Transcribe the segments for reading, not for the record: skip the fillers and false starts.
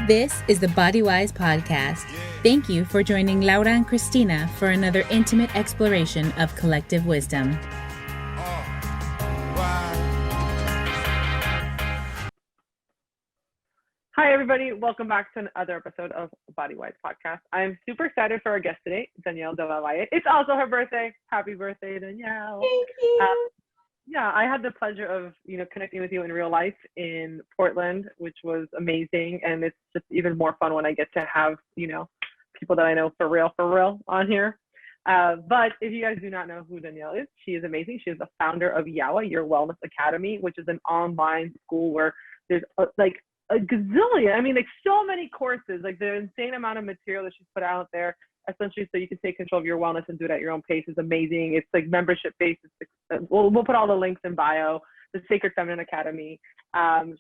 This is the Body Wise Podcast. Thank you for joining Laura and Cristina for another intimate exploration of collective wisdom. Hi, everybody. Welcome back to another episode of Body Wise Podcast. I'm super excited for our guest today, Daniele Della Valle. It's also her birthday. Happy birthday, Danielle. Thank you. Yeah, I had the pleasure of, connecting with you in real life in Portland, which was amazing. And it's just even more fun when I get to have, people that I know for real on here. But if you guys do not know who Danielle is, she is amazing. She is the founder of Yawa, Your Wellness Academy, which is an online school where there's a gazillion, so many courses, the insane amount of material that she's put out there, essentially, so you can take control of your wellness and do it at your own pace is amazing. It's membership based. We'll put all the links in bio. The Sacred Feminine Academy.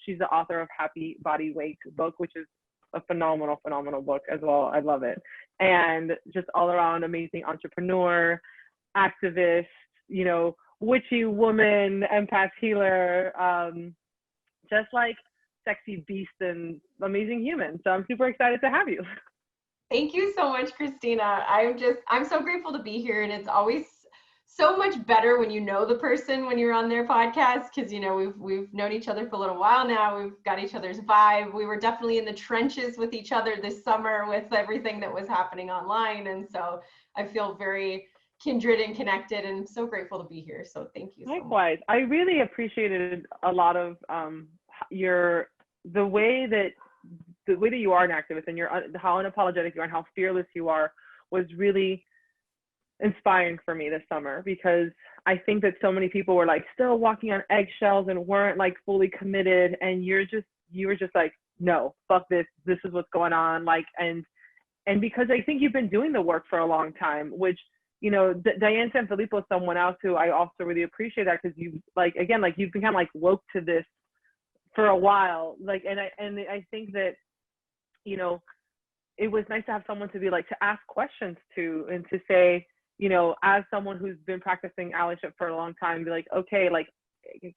She's the author of Happy Body Weight book, which is a phenomenal book as well. I love it. And just all around amazing entrepreneur, activist, witchy woman, empath healer, just sexy beast and amazing human. So I'm super excited to have you. Thank you so much, Cristina. I'm so grateful to be here, and it's always so much better when you know the person when you're on their podcast, because we've known each other for a little while now. We've got each other's vibe. We were definitely in the trenches with each other this summer with everything that was happening online, and so I feel very kindred and connected, and I'm so grateful to be here. So thank you. Likewise, I really appreciated a lot of the way that you are an activist, and how unapologetic you are and how fearless you are was really inspiring for me this summer, because I think that so many people were still walking on eggshells and weren't fully committed, and you were just no, fuck this is what's going on, and because I think you've been doing the work for a long time, which Diane Sanfilippo is someone else who I also really appreciate, that because you you've been kind of woke to this for a while, and I think that it was nice to have someone to be to ask questions to, and to say, as someone who's been practicing allyship for a long time, be okay,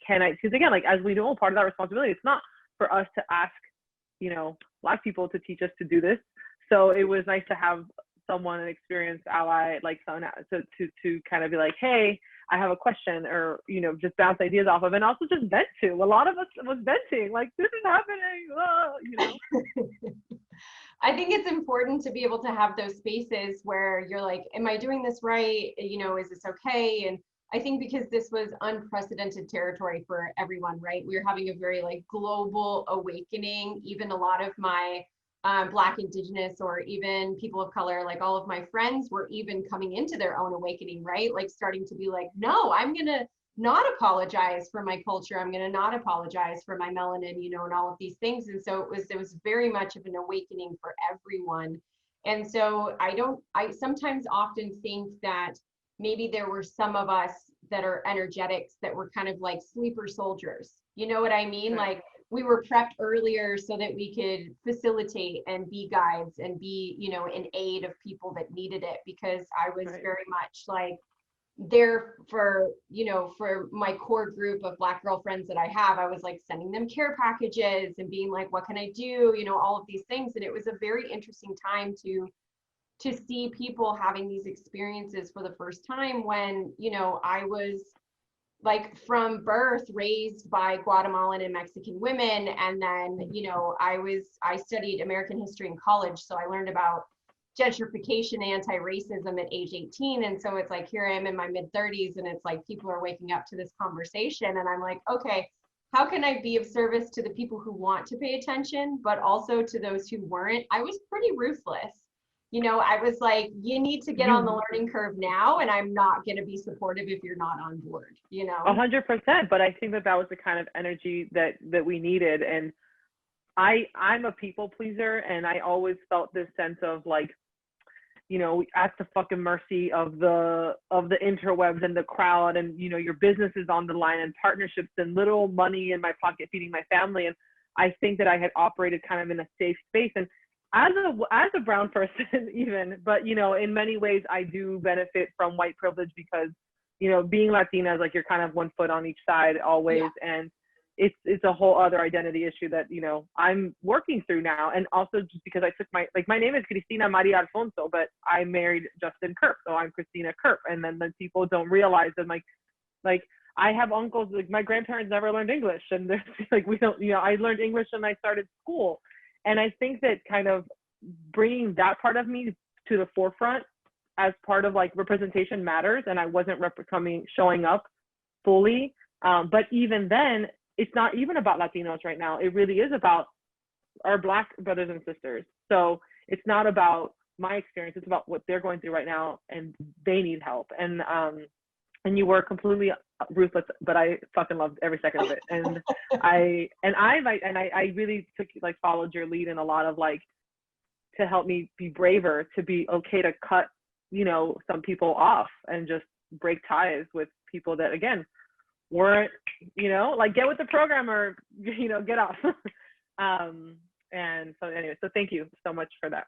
can I, because again, as we know, part of that responsibility, it's not for us to ask, Black people to teach us to do this. So it was nice to have someone, an experienced ally, someone to kind of be hey, I have a question, or, just bounce ideas off of, and also just vent to. A lot of us was venting, this is happening, I think it's important to be able to have those spaces where you're am I doing this right? Is this okay? And I think because this was unprecedented territory for everyone, right? We were having a very global awakening. Even a lot of my Black, Indigenous, or even people of color, all of my friends were even coming into their own awakening, right? Starting to be no, I'm gonna not apologize for my culture. I'm gonna not apologize for my melanin, and all of these things. And so it was very much of an awakening for everyone. And so I sometimes often think that maybe there were some of us that are energetics that were kind of sleeper soldiers. You know what I mean? Right. We were prepped earlier so that we could facilitate and be guides and be, in aid of people that needed it, because I was Right. very much there for, for my core group of Black girlfriends that I have. I was sending them care packages and being what can I do? All of these things. And it was a very interesting time to see people having these experiences for the first time when, I was from birth raised by Guatemalan and Mexican women. And then, I studied American history in college. So I learned about gentrification, anti-racism at age 18. And so it's here I am in my mid 30s, and it's people are waking up to this conversation. And I'm okay, how can I be of service to the people who want to pay attention, but also to those who weren't? I was pretty ruthless. I was you need to get on the learning curve now, and I'm not going to be supportive if you're not on board, 100%. But I think that was the kind of energy that we needed. And I'm a people pleaser, and I always felt this sense of at the fucking mercy of the interwebs and the crowd, and your business is on the line, and partnerships, and little money in my pocket feeding my family. And I think that I had operated kind of in a safe space, and as a brown person even, but in many ways I do benefit from white privilege, because being Latina is you're kind of one foot on each side always. Yeah. And it's a whole other identity issue that, you know, I'm working through now. And also just because I took my name is Cristina Maria Alfonso, but I married Justin Kirk, so I'm Cristina Kirk. And then the people don't realize that like I have uncles, like my grandparents never learned English, and they're like, we don't, you know, I learned English when I started school. And I think that kind of bringing that part of me to the forefront as part of like representation matters. And I wasn't showing up fully. But even then, it's not even about Latinos right now. It really is about our Black brothers and sisters. So it's not about my experience. It's about what they're going through right now, and they need help. And you were completely ruthless, but I fucking loved every second of it. And I really followed your lead in a lot of like, to help me be braver, to be okay to cut, you know, some people off and just break ties with people that, again, weren't, you know, like, get with the program or, you know, get off. And so anyway, so thank you so much for that.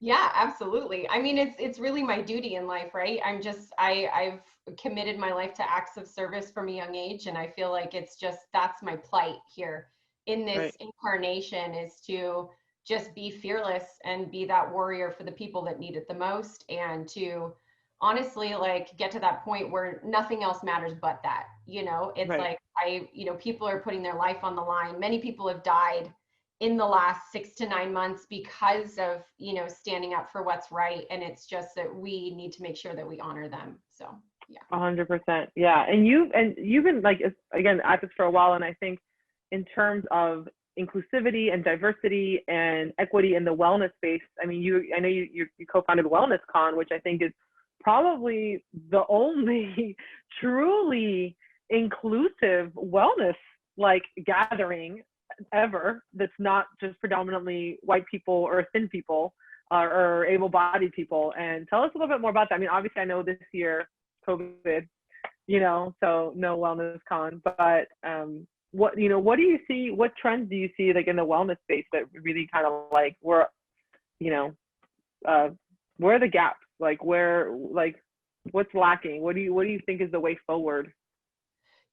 Yeah, absolutely. I mean, it's really my duty in life, right? I've committed my life to acts of service from a young age. And I feel like that's my plight here in this incarnation, is to just be fearless and be that warrior for the people that need it the most. And to honestly, like, get to that point where nothing else matters but that, you know, it's like, you know, people are putting their life on the line. Many people have died in the last 6 to 9 months because of, you know, standing up for what's right. And it's just that we need to make sure that we honor them. So, yeah. 100%. Yeah. And you've been like, again, at this for a while. And I think in terms of inclusivity and diversity and equity in the wellness space, I mean, I know you co-founded Wellness Con, which I think is probably the only truly inclusive wellness like gathering ever that's not just predominantly white people or thin people or able-bodied people. And tell us a little bit more about that. I mean, obviously I know this year COVID, you know, so no Wellness Con, but what do you see, what trends do you see like in the wellness space that really kind of like where are the gaps, like what's lacking? What do you think is the way forward?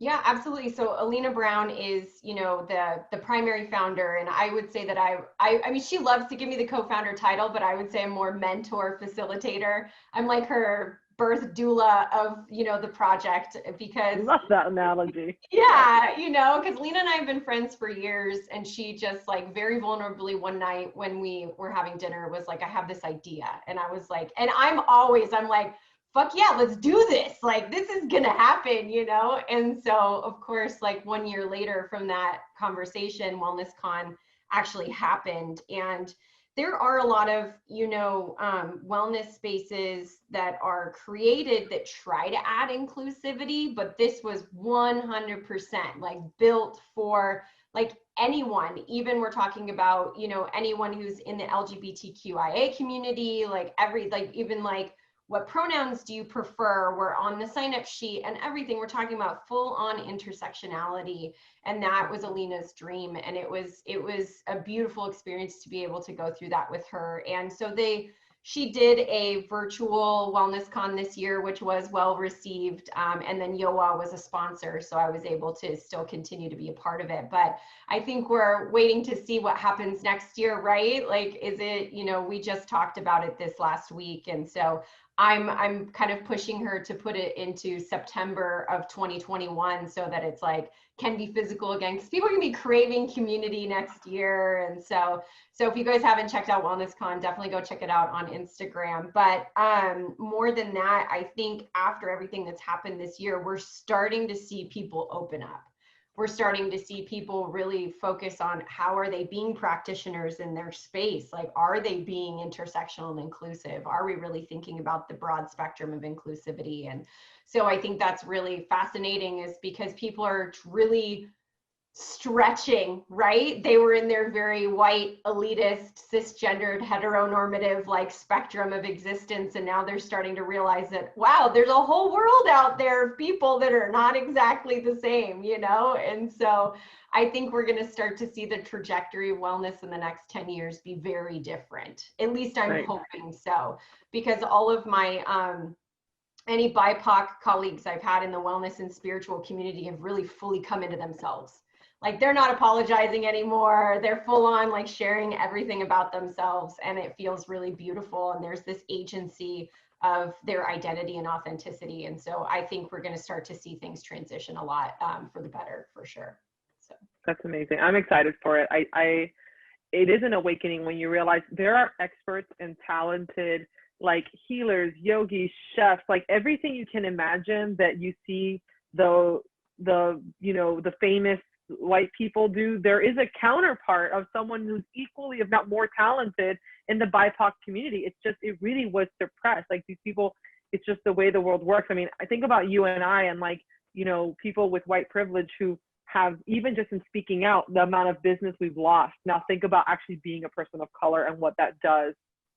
Yeah, absolutely. So Alina Brown is, you know, the primary founder, and I would say that I mean, she loves to give me the co-founder title, but I would say I'm more mentor, facilitator. I'm like her birth doula of, you know, the project, because I love that analogy. Yeah, you know, because Lena and I have been friends for years, and she just like very vulnerably one night when we were having dinner was like, I have this idea. And I was like, and I'm like, fuck yeah, let's do this. Like, this is gonna happen, you know? And so of course, like 1 year later from that conversation, Wellness Con actually happened. And there are a lot of, you know, wellness spaces that are created that try to add inclusivity, but this was 100% like built for like anyone. Even we're talking about, you know, anyone who's in the LGBTQIA community, like even like, what pronouns do you prefer? We're on the sign up sheet and everything. We're talking about full on intersectionality. And that was Alina's dream. And it was a beautiful experience to be able to go through that with her. And so she did a virtual Wellness Con this year, which was well received. And then Yoa was a sponsor, so I was able to still continue to be a part of it. But I think we're waiting to see what happens next year, right? Like, is it, you know, we just talked about it this last week. And so I'm kind of pushing her to put it into September of 2021 so that it's like can be physical again, because people are gonna be craving community next year. And so if you guys haven't checked out Wellness Con, definitely go check it out on Instagram. But more than that, I think after everything that's happened this year, we're starting to see people open up. We're starting to see people really focus on how are they being practitioners in their space? Like, are they being intersectional and inclusive? Are we really thinking about the broad spectrum of inclusivity? And so I think that's really fascinating, is because people are really stretching, right? They were in their very white, elitist, cisgendered, heteronormative like spectrum of existence. And now they're starting to realize that, wow, there's a whole world out there of people that are not exactly the same, you know? And so I think we're going to start to see the trajectory of wellness in the next 10 years be very different. At least I'm hoping so, because all of my, any BIPOC colleagues I've had in the wellness and spiritual community have really fully come into themselves. like they're not apologizing anymore. They're full on like sharing everything about themselves, and it feels really beautiful. And there's this agency of their identity and authenticity. And so I think we're going to start to see things transition a lot for the better, for sure. So that's amazing. I'm excited for it. It is an awakening when you realize there are experts and talented like healers, yogis, chefs, like everything you can imagine that you see the famous white people do. There is a counterpart of someone who's equally, if not more talented in the BIPOC community. It really was suppressed. Like these people, it's just the way the world works. I mean, I think about you and I and like, people with white privilege who have, even just in speaking out, the amount of business we've lost. Now think about actually being a person of color and what that does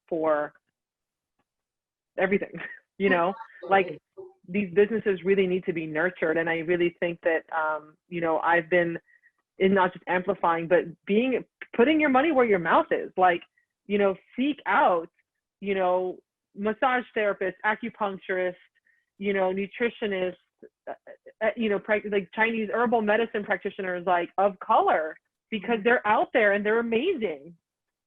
for everything, like these businesses really need to be nurtured. And I really think that, I've been in not just amplifying, but putting your money where your mouth is, like, seek out, massage therapists, acupuncturists, nutritionists, like Chinese herbal medicine practitioners, like of color, because they're out there and they're amazing.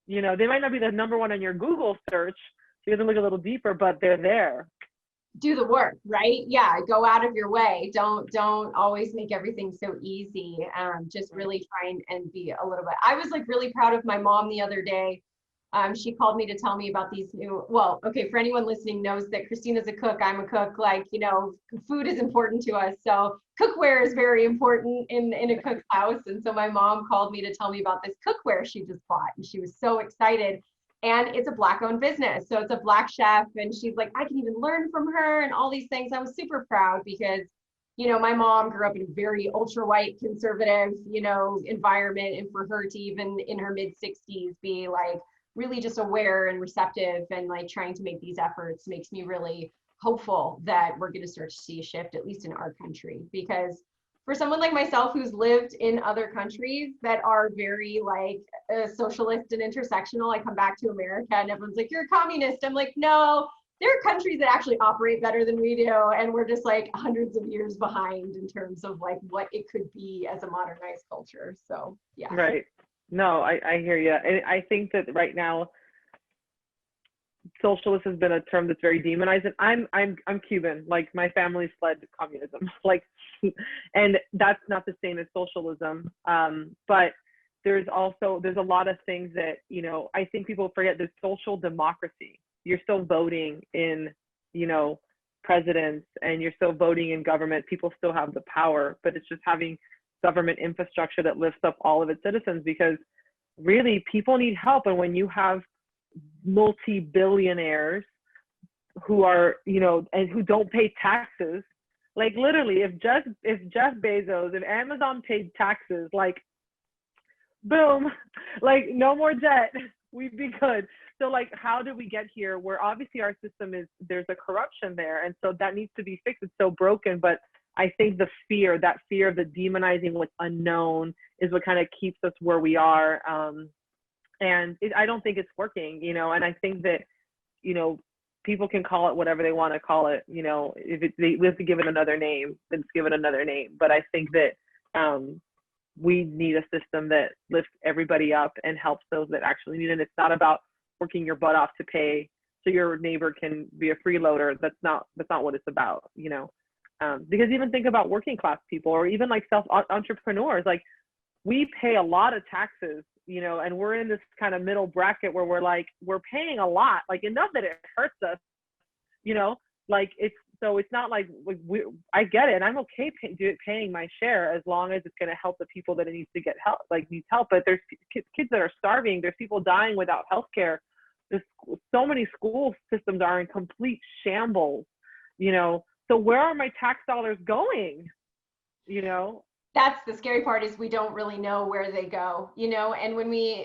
They might not be the number one on your Google search. You have to look a little deeper, but they're there. Do the work, right? Yeah, go out of your way. Don't always make everything so easy. Just really try and be a little bit. I was like really proud of my mom the other day. She called me to tell me about these for anyone listening knows that Christina's a cook, I'm a cook, food is important to us. So cookware is very important in a cook's house. And so my mom called me to tell me about this cookware she just bought. And she was so excited. And it's a Black owned business. So it's a Black chef. And she's like, I can even learn from her and all these things. I was super proud because, my mom grew up in a very ultra white conservative, environment. And for her to even in her mid 60s be like really just aware and receptive and like trying to make these efforts makes me really hopeful that we're going to start to see a shift, at least in our country. Because for someone like myself who's lived in other countries that are very like socialist and intersectional, I come back to America and everyone's like, you're a communist. I'm like, no, there are countries that actually operate better than we do. And we're just like hundreds of years behind in terms of like what it could be as a modernized culture. So yeah. Right. No, I hear you. And I think that right now, socialist has been a term that's very demonized. And I'm Cuban. Like my family fled communism. Like, and that's not the same as socialism. But there's a lot of things that, I think people forget. There's social democracy. You're still voting in, presidents, and you're still voting in government. People still have the power, but it's just having government infrastructure that lifts up all of its citizens, because really people need help. And when you have multi-billionaires who are, and who don't pay taxes, like literally if Jeff Bezos, if Amazon paid taxes, like boom, like no more debt, we'd be good. So like, how did we get here where obviously our system there's a corruption there. And so that needs to be fixed. It's so broken. But I think that fear of the demonizing what's unknown is what kind of keeps us where we are. And I don't think it's working, and I think that, people can call it whatever they want to call it. If we have to give it another name, then give it another name. But I think that we need a system that lifts everybody up and helps those that actually need it. It's not about working your butt off to pay so your neighbor can be a freeloader. That's not what it's about, because even think about working class people, or even like entrepreneurs, like we pay a lot of taxes, and we're in this kind of middle bracket where we're paying a lot, like enough that it hurts us, like it's not like I get it, and I'm okay paying my share as long as it's going to help the people that it needs to get help, like needs help. But there's kids that are starving. There's people dying without health care. There's so many school systems are in complete shambles, So where are my tax dollars going? That's the scary part, is we don't really know where they go, and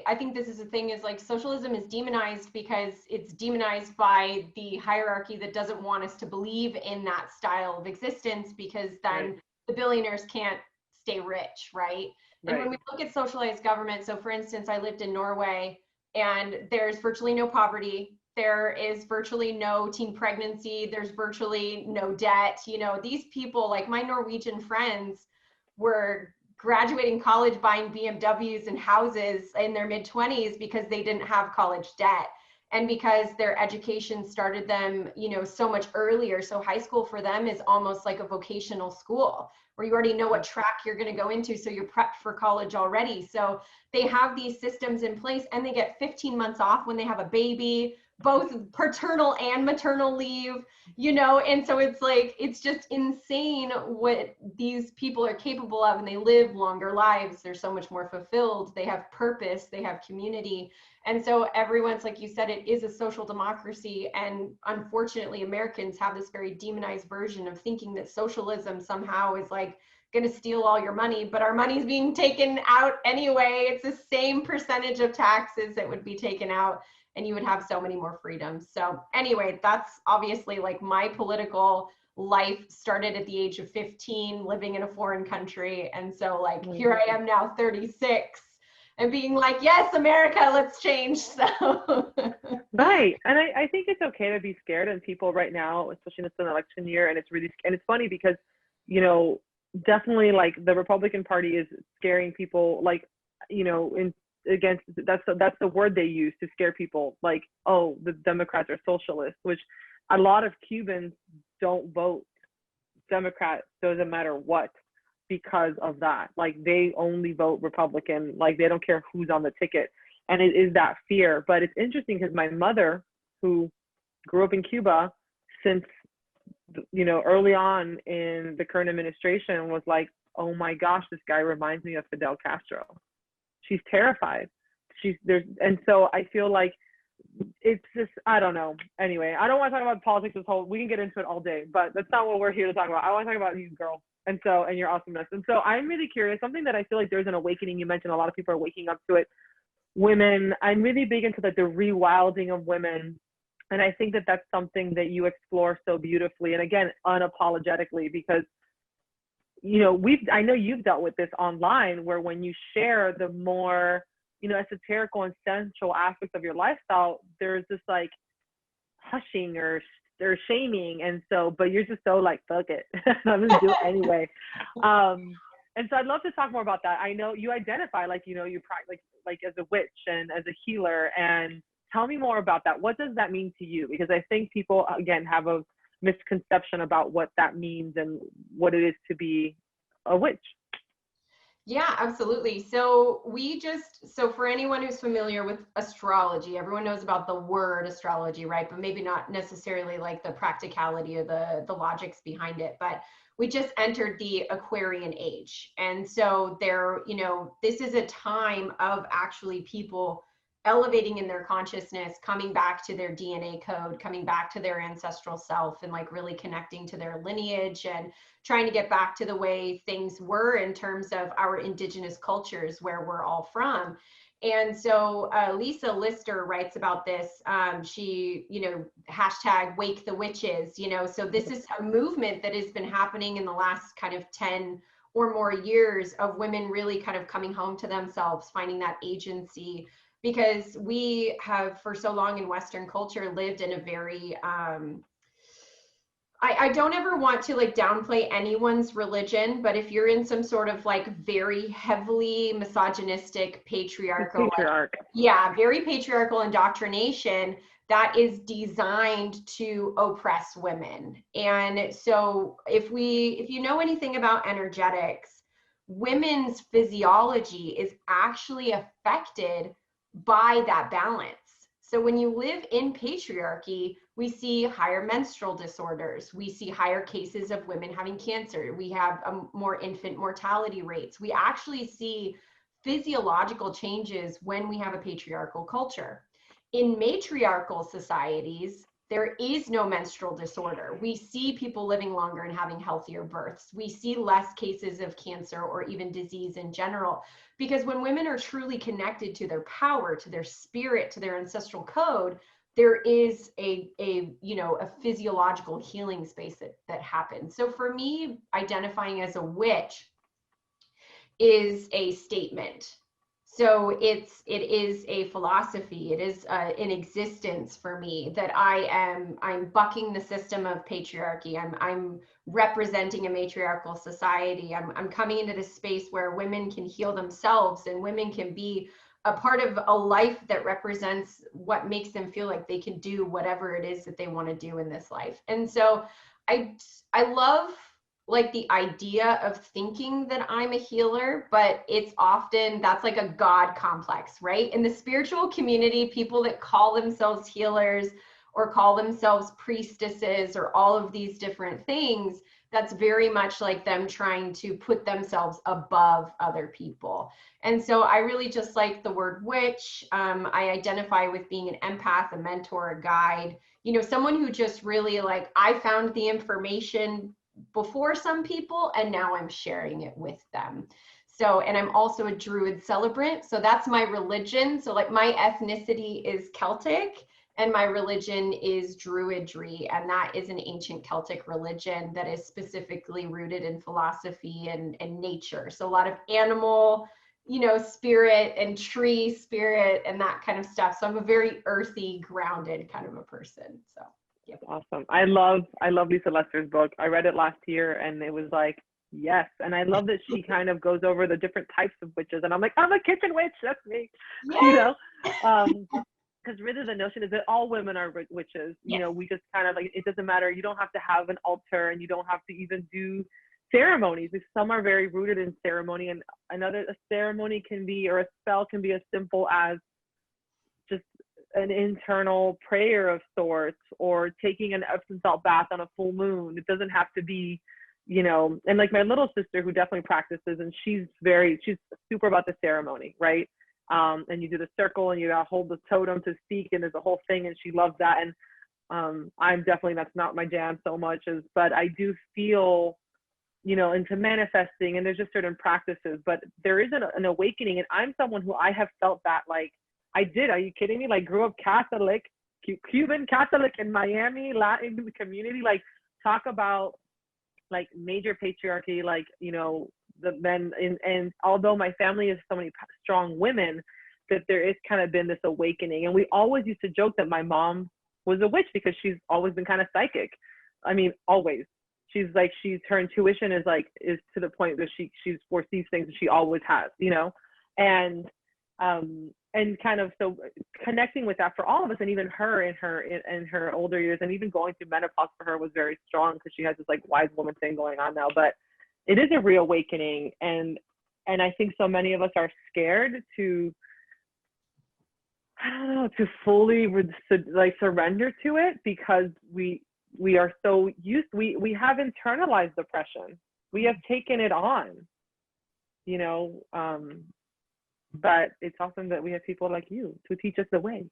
I think this is the thing, is like socialism is demonized because it's demonized by the hierarchy that doesn't want us to believe in that style of existence, because then the billionaires can't stay rich, right? And when we look at socialized government, so for instance, I lived in Norway and there's virtually no poverty. There is virtually no teen pregnancy. There's virtually no debt. These people, like my Norwegian friends, were graduating college, buying BMWs and houses in their mid-20s because they didn't have college debt. And because their education started them, you know, so much earlier. So high school for them is almost like a vocational school where you already know what track you're going to go into. So you're prepped for college already. So they have these systems in place, and they get 15 months off when they have a baby, both paternal and maternal leave, you know? And so it's like, it's just insane what these people are capable of, and they live longer lives. They're so much more fulfilled. They have purpose, they have community. And so everyone's, like you said, it is a social democracy. And unfortunately, Americans have this very demonized version of thinking that socialism somehow is like going to steal all your money, but our money's being taken out anyway. It's the same percentage of taxes that would be taken out, and you would have so many more freedoms. So anyway, that's obviously like my political life started at the age of 15, living in a foreign country. And so like, here I am now 36 and being like, yes, America, let's change. So right. And I think it's okay to be scared, and people right now, especially in this election year, and it's funny because, you know, definitely like the Republican Party is scaring people, like, you know, against, that's the word they use to scare people, like, oh, the Democrats are socialists, which a lot of Cubans don't vote Democrat, doesn't matter what, because of that. Like, they only vote Republican, like they don't care who's on the ticket. And it is that fear. But it's interesting because my mother, who grew up in Cuba, since, you know, early on in the current administration, was like, oh my gosh, this guy reminds me of Fidel Castro. She's terrified. And so I feel like it's just, I don't know. Anyway, I don't want to talk about politics we can get into it all day, but that's not what we're here to talk about. I want to talk about you, girl. And your awesomeness. And so I'm really curious, something that I feel like there's an awakening. You mentioned a lot of people are waking up to it. Women, I'm really big into the rewilding of women. And I think that that's something that you explore so beautifully. And again, unapologetically, because, you know, I know you've dealt with this online, where when you share the more, you know, esoterical and sensual aspects of your lifestyle, there's this like hushing or shaming. And so, but you're just so like, fuck it, I'm gonna do it anyway. And so I'd love to talk more about that. I know you identify, like, you know, you like as a witch and as a healer, and tell me more about that. What does that mean to you? Because I think people, again, have a misconception about what that means and what it is to be a witch. Yeah, absolutely. So for anyone who's familiar with astrology, everyone knows about the word astrology, right? But maybe not necessarily like the practicality or the logics behind it. But we just entered the Aquarian age. And so you know, this is a time of actually people elevating in their consciousness, coming back to their DNA code, coming back to their ancestral self, and like really connecting to their lineage and trying to get back to the way things were in terms of our indigenous cultures, where we're all from. And so Lisa Lister writes about this. She, you know, hashtag wake the witches, you know, so this is a movement that has been happening in the last kind of 10 or more years of women really kind of coming home to themselves, finding that agency, because we have for so long in Western culture lived in a very, I don't ever want to like downplay anyone's religion, but if you're in some sort of like very heavily misogynistic patriarchal, very patriarchal indoctrination that is designed to oppress women. And so if you know anything about energetics, women's physiology is actually affected by that balance. So when you live in patriarchy, we see higher menstrual disorders. We see higher cases of women having cancer. We have more infant mortality rates. We actually see physiological changes when we have a patriarchal culture. In matriarchal societies, there is no menstrual disorder. We see people living longer and having healthier births. We see less cases of cancer or even disease in general, because when women are truly connected to their power, to their spirit, to their ancestral code, there is a physiological healing space that happens. So for me, identifying as a witch is a statement. So it is a philosophy. It is an existence for me that I'm bucking the system of patriarchy. I'm representing a matriarchal society. I'm coming into this space where women can heal themselves and women can be a part of a life that represents what makes them feel like they can do whatever it is that they want to do in this life. And so I love like the idea of thinking that I'm a healer, but it's often that's like a God complex, right? In the spiritual community, people that call themselves healers or call themselves priestesses or all of these different things, that's very much like them trying to put themselves above other people. And so I really just like the word witch. I identify with being an empath, a mentor, a guide, you know, someone who just really like, I found the information before some people and now I'm sharing it with them. So, and I'm also a Druid celebrant. So that's my religion. So like my ethnicity is Celtic and my religion is Druidry. And that is an ancient Celtic religion that is specifically rooted in philosophy and nature. So a lot of animal, you know, spirit and tree spirit and that kind of stuff. So I'm a very earthy, grounded kind of a person. So. Yep. Awesome. I love Lisa Lester's book. I read it last year and it was like, yes. And I love that she kind of goes over the different types of witches. And I'm like, I'm a kitchen witch. That's me. Yes. You know, because really the notion is that all women are witches. You know, we just kind of like, it doesn't matter. You don't have to have an altar and you don't have to even do ceremonies. Some are very rooted in ceremony, and a ceremony can be, or a spell can be as simple as just an internal prayer of sorts, or taking an Epsom salt bath on a full moon. It doesn't have to be, you know, and like my little sister who definitely practices, and she's super about the ceremony, right? And you do the circle and you gotta hold the totem to speak, and there's a whole thing, and she loves that. And I'm definitely, that's not my jam so much as, but I do feel, you know, into manifesting, and there's just certain practices, but there is an awakening. And I'm someone who I have felt that, like, I did. Are you kidding me? Like, grew up Catholic, Cuban Catholic in Miami, Latin community. Like, talk about like major patriarchy. Like, you know, the men. And although my family is so many strong women, that there is kind of been this awakening. And we always used to joke that my mom was a witch because she's always been kind of psychic. I mean, always. Her intuition is to the point that she foresees things, and she always has, you know, and kind of, so connecting with that for all of us, and even her in her older years, and even going through menopause for her was very strong because she has this like wise woman thing going on now. But it is a reawakening, and I think so many of us are scared to, I don't know, to fully surrender to it, because we are so used, we have internalized depression. We have taken it on, you know, but it's awesome that we have people like you to teach us the way.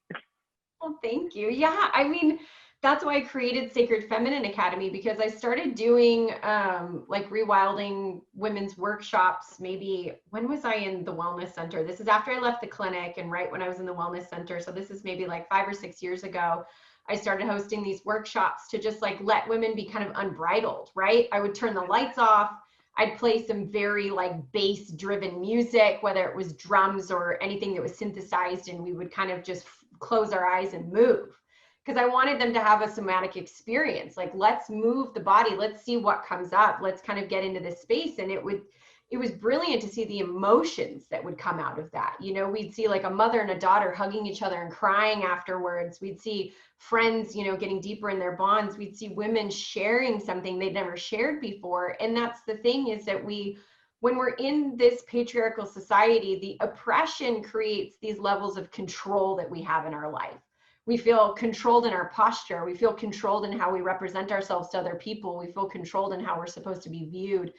Well, thank you. Yeah, I mean, that's why I created Sacred Feminine Academy, because I started doing like rewilding women's workshops. Maybe, when was I in the wellness center? This is after I left the clinic and right when I was in the wellness center. So this is maybe like 5 or 6 years ago. I started hosting these workshops to just like let women be kind of unbridled, right? I would turn the lights off. I'd play some very like bass driven music, whether it was drums or anything that was synthesized, and we would kind of just close our eyes and move, because I wanted them to have a somatic experience. Like, let's move the body, let's see what comes up, let's kind of get into this space. And it was brilliant to see the emotions that would come out of that. You know, we'd see like a mother and a daughter hugging each other and crying afterwards. We'd see friends, you know, getting deeper in their bonds. We'd see women sharing something they'd never shared before. And that's the thing, is that when we're in this patriarchal society, the oppression creates these levels of control that we have in our life. We feel controlled in our posture. We feel controlled in how we represent ourselves to other people. We feel controlled in how we're supposed to be viewed.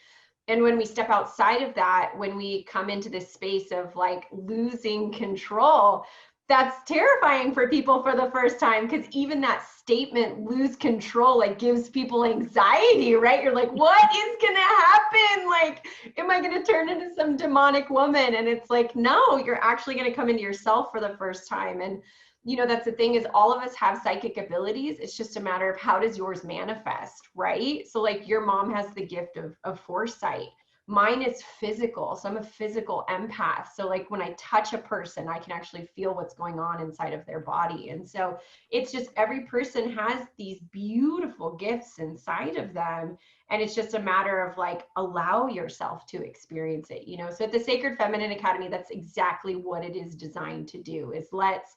And when we step outside of that, when we come into this space of like losing control, that's terrifying for people for the first time, because even that statement, lose control, like gives people anxiety, right? You're like, what is gonna happen? Like, am I gonna turn into some demonic woman? And it's like, no, you're actually gonna come into yourself for the first time. And you know, that's the thing, is all of us have psychic abilities. It's just a matter of how does yours manifest, right? So like your mom has the gift of foresight. Mine is physical. So I'm a physical empath. So like when I touch a person, I can actually feel what's going on inside of their body. And so it's just every person has these beautiful gifts inside of them. And it's just a matter of like, allow yourself to experience it, you know? So at the Sacred Feminine Academy, that's exactly what it is designed to do, is let's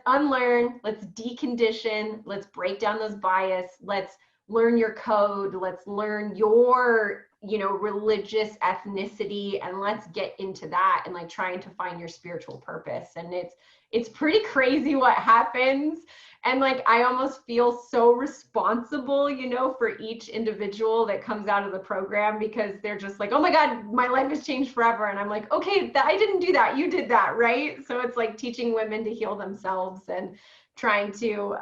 unlearn, let's decondition, let's break down those bias, let's learn your code, let's learn your, you know, religious ethnicity, and let's get into that and like trying to find your spiritual purpose. And it's pretty crazy what happens. And like, I almost feel so responsible, you know, for each individual that comes out of the program, because they're just like, oh my God, my life has changed forever. And I'm like, okay, I didn't do that. You did that, right? So it's like teaching women to heal themselves and trying to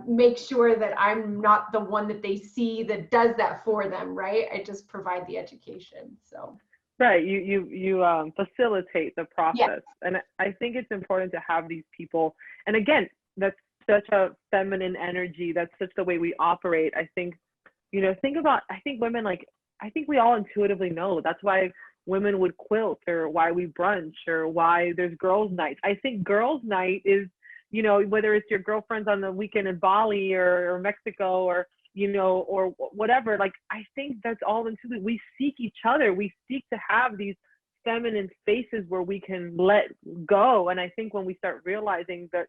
make sure that I'm not the one that they see that does that for them, right? I just provide the education. So. Right, you facilitate the process. Yeah. And I think it's important to have these people. And again, that's such a feminine energy. That's such the way we operate. I think, you know, I think women, like, I think we all intuitively know. That's why women would quilt, or why we brunch, or why there's girls' nights. I think girls' night is, you know, whether it's your girlfriends on the weekend in Bali or Mexico, or, you know, or whatever, like, I think that's all intuitive. We seek each other. We seek to have these feminine spaces where we can let go. And I think when we start realizing that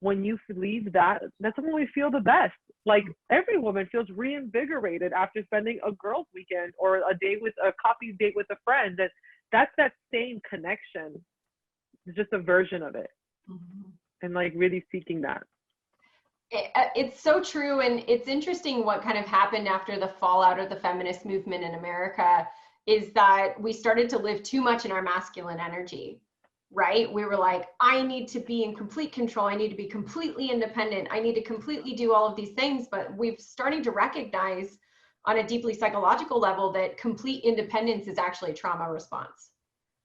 when you leave that, that's when we feel the best. Like, every woman feels reinvigorated after spending a girls' weekend or a day with a coffee date with a friend. That's that same connection. It's just a version of it. Mm-hmm. And like really seeking that. It's so true. And it's interesting what kind of happened after the fallout of the feminist movement in America is that we started to live too much in our masculine energy, right? We were like, I need to be in complete control. I need to be completely independent. I need to completely do all of these things. But we've starting to recognize on a deeply psychological level that complete independence is actually a trauma response.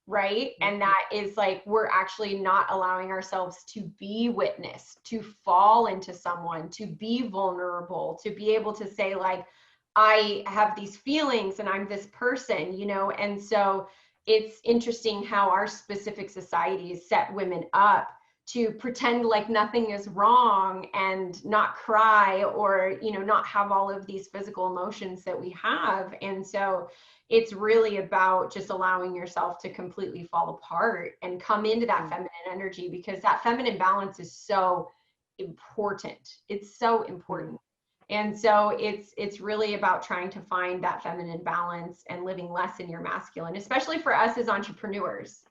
Right. And that is like, we're actually not allowing ourselves to be witness, to fall into someone, to be vulnerable, to be able to say like, I have these feelings and I'm this person, you know. And so it's interesting how our specific societies set women up to pretend like nothing is wrong and not cry, or, you know, not have all of these physical emotions that we have. And so it's really about just allowing yourself to completely fall apart and come into that feminine energy, because that feminine balance is so important. It's so important. And so it's really about trying to find that feminine balance and living less in your masculine, especially for us as entrepreneurs.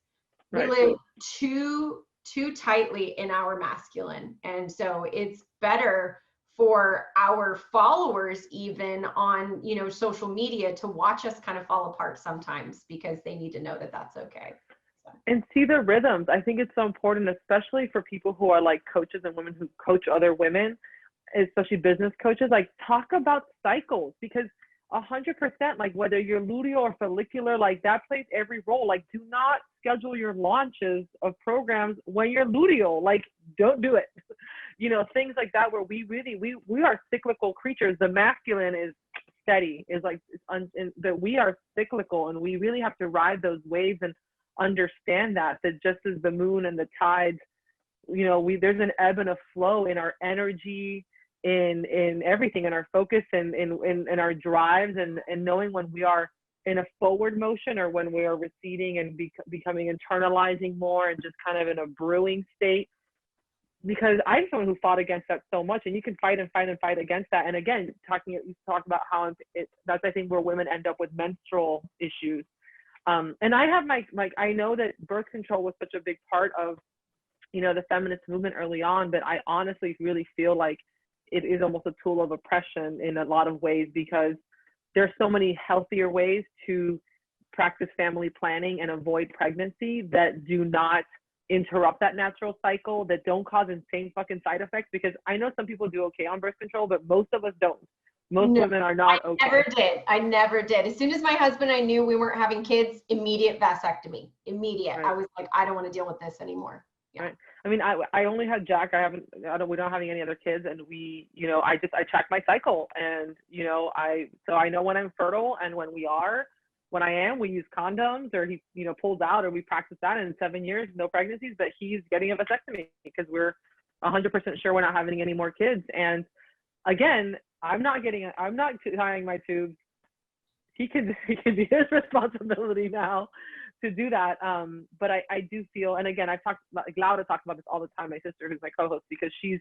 We live too tightly in our masculine. And so it's better for our followers, even on, you know, social media, to watch us kind of fall apart sometimes, because they need to know that that's okay. So. And see the rhythms. I think it's so important, especially for people who are like coaches and women who coach other women, especially business coaches, like, talk about cycles, because 100%, like, whether you're luteal or follicular, like, that plays every role. Like, do not schedule your launches of programs when you're luteal. Like, don't do it. You know, things like that, where we are cyclical creatures. The masculine is steady, is like, that we are cyclical, and we really have to ride those waves and understand that just as the moon and the tides, you know, there's an ebb and a flow in our energy, in everything, in our focus, and in our drives, and knowing when we are in a forward motion, or when we are receding and becoming internalizing more, and just kind of in a brewing state. Because I'm someone who fought against that so much, and you can fight and fight and fight against that. And again, you talk about how that's, I think, where women end up with menstrual issues. And I have I know that birth control was such a big part of, you know, the feminist movement early on, but I honestly really feel like it is almost a tool of oppression in a lot of ways, because there's so many healthier ways to practice family planning and avoid pregnancy that do not interrupt that natural cycle, that don't cause insane fucking side effects. Because I know some people do okay on birth control, but most of us don't. Most women are not okay. I never did. As soon as my husband, I knew we weren't having kids, immediate vasectomy, immediate. Right. I was like, I don't want to deal with this anymore. Yeah. Right. I mean, I only had Jack. We're not having any other kids, and we, you know, I track my cycle, and, you know, so I know when I'm fertile and when we are, when I am, we use condoms, or he, you know, pulls out, or we practice that. And in 7 years, no pregnancies, but he's getting a vasectomy because we're 100% sure we're not having any more kids. And again, I'm not tying my tubes. He can be his responsibility now to do that. But I do feel, and again, I've talked, like Laura talks about this all the time, my sister, who's my co-host, because she's,